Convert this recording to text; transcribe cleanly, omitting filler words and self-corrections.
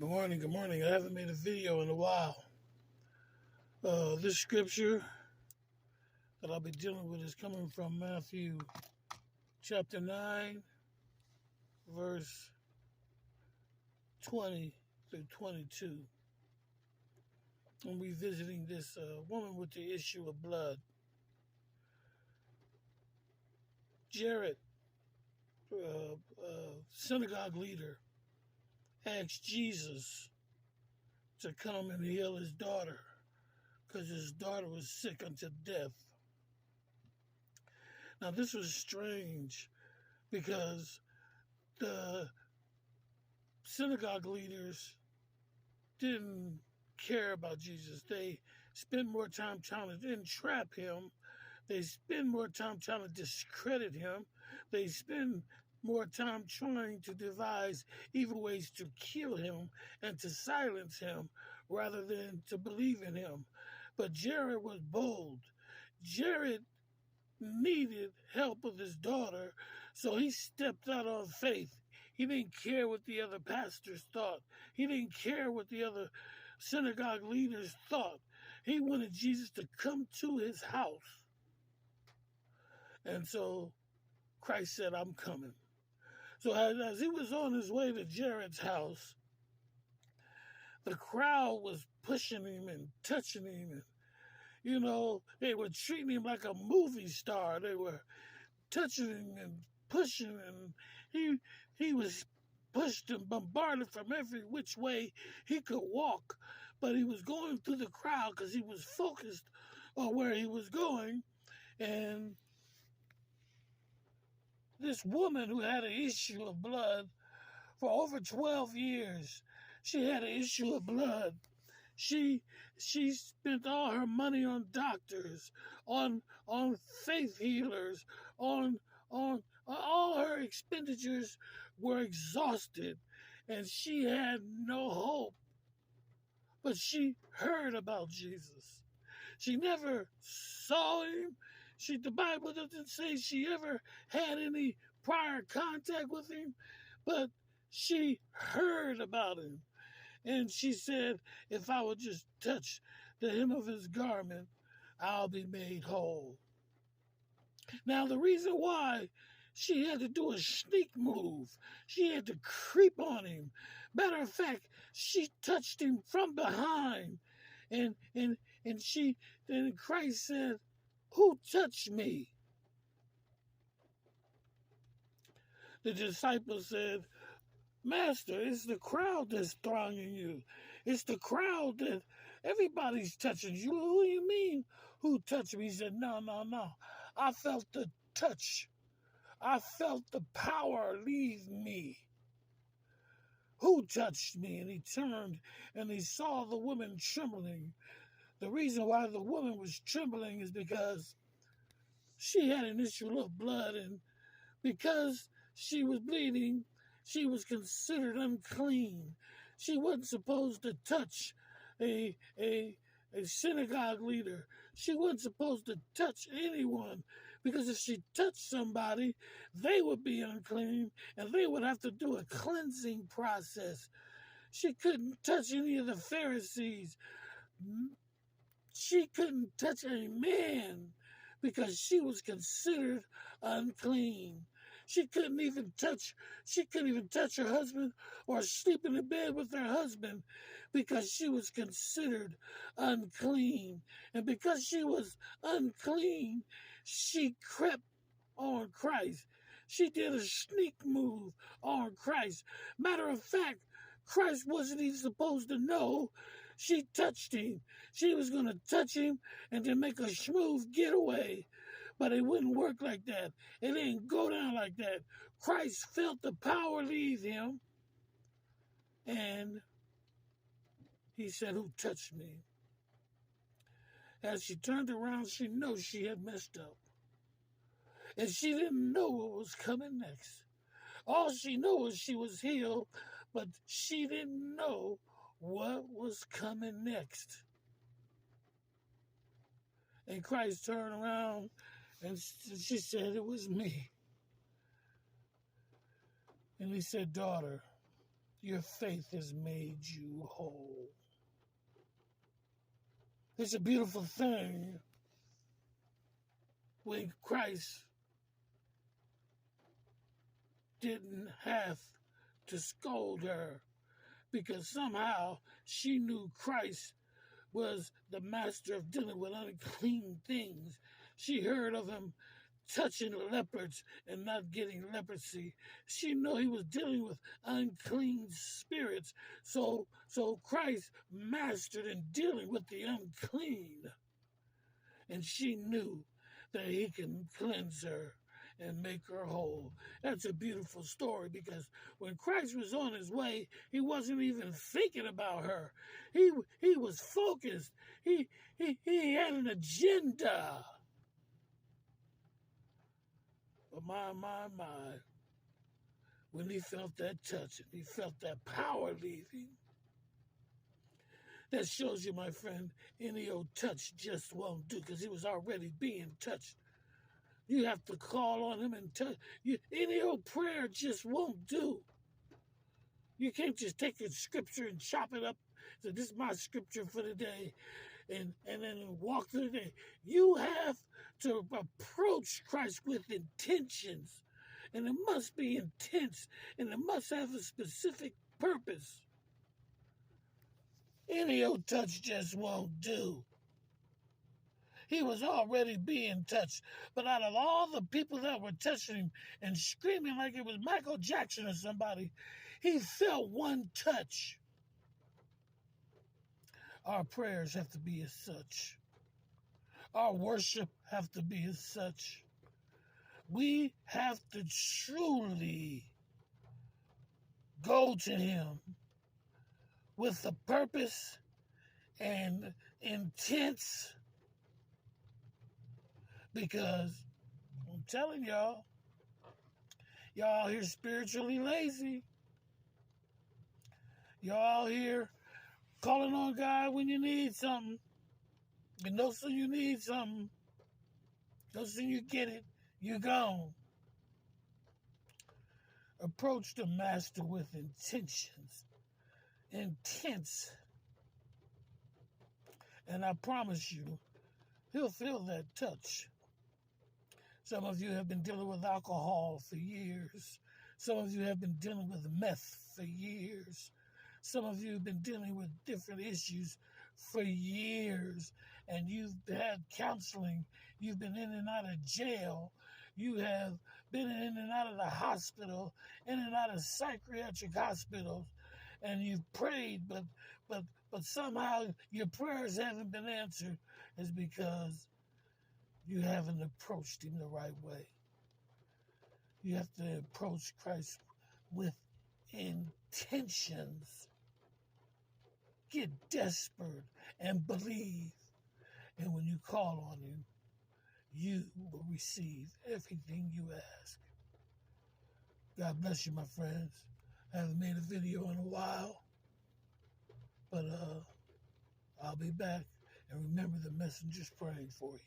Good morning, good morning. I haven't made a video in a while. This scripture that I'll be dealing with is coming from Matthew chapter 9, verse 20 through 22. I'm revisiting this woman with the issue of blood. Jared, synagogue leader, asked Jesus to come and heal his daughter because his daughter was sick unto death. Now, this was strange because the synagogue leaders didn't care about Jesus. They spent more time trying to entrap him. They spend more time trying to discredit him. They spend more time trying to devise evil ways to kill him and to silence him rather than to believe in him. But Jared was bold. Jared needed help with his daughter, so he stepped out on faith. He didn't care what the other pastors thought. He didn't care what the other synagogue leaders thought. He wanted Jesus to come to his house. And so Christ said, I'm coming. So as he was on his way to Jared's house, the crowd was pushing him and touching him. And, they were treating him like a movie star. They were touching him and pushing him. He was pushed and bombarded from every which way he could walk. But he was going through the crowd because he was focused on where he was going. And this woman who had an issue of blood for over 12 years, she had an issue of blood. She spent all her money on doctors, on faith healers, on all her expenditures were exhausted, and she had no hope. But she heard about Jesus. She never saw him. The Bible doesn't say she ever had any prior contact with him, but she heard about him. And she said, if I would just touch the hem of his garment, I'll be made whole. Now, the reason why she had to do a sneak move, she had to creep on him. Matter of fact, she touched him from behind. And Christ said, who touched me? The disciples said, Master, it's the crowd that's thronging you. It's the crowd that everybody's touching you. Who do you mean, who touched me? He said, no. I felt the touch. I felt the power leave me. Who touched me? And he turned and he saw the woman trembling. The reason why the woman was trembling is because she had an issue of blood, and because she was bleeding, she was considered unclean. She wasn't supposed to touch a synagogue leader. She wasn't supposed to touch anyone, because if she touched somebody, they would be unclean and they would have to do a cleansing process. She couldn't touch any of the Pharisees. She couldn't touch a man because she was considered unclean. She couldn't even touch her husband or sleep in the bed with her husband because she was considered unclean. And because she was unclean, she crept on Christ. She did a sneak move on Christ. Matter of fact, Christ wasn't even supposed to know she touched him. She was going to touch him and then make a smooth getaway. But it wouldn't work like that. It didn't go down like that. Christ felt the power leave him. And he said, who touched me? As she turned around, she knew she had messed up. And she didn't know what was coming next. All she knew was she was healed, but she didn't know what was coming next. And Christ turned around and she said, it was me. And he said, daughter, Your faith has made you whole. It's a beautiful thing when Christ didn't have to scold her because somehow she knew Christ was the master of dealing with unclean things. She heard of him touching leopards and not getting leprosy. She knew he was dealing with unclean spirits. So Christ mastered in dealing with the unclean. And she knew that he can cleanse her and make her whole. That's a beautiful story because when Christ was on his way, he wasn't even thinking about her. He was focused. He had an agenda. But my, when he felt that touch and he felt that power leaving, that shows you, my friend, any old touch just won't do because he was already being touched. You have to call on him and touch. Any old prayer just won't do. You can't just take a scripture and chop it up. So this is my scripture for the day, and then walk through the day. You have to approach Christ with intentions, and it must be intense, and it must have a specific purpose. Any old touch just won't do. He was already being touched. But out of all the people that were touching him and screaming like it was Michael Jackson or somebody, he felt one touch. Our prayers have to be as such. Our worship have to be as such. We have to truly go to him with the purpose and intense, because I'm telling y'all here spiritually lazy. Y'all here calling on God when you need something. And no sooner you need something, no sooner you get it, you're gone. Approach the master with intentions, intense. And I promise you, he'll feel that touch. Some of you have been dealing with alcohol for years. Some of you have been dealing with meth for years. Some of you have been dealing with different issues for years. And you've had counseling. You've been in and out of jail. You have been in and out of the hospital, in and out of psychiatric hospitals. And you've prayed, but somehow your prayers haven't been answered. Is because you haven't approached him the right way. You have to approach Christ with intentions. Get desperate and believe. And when you call on him, you will receive everything you ask. God bless you, my friends. I haven't made a video in a while, but I'll be back. And remember, the messenger's praying for you.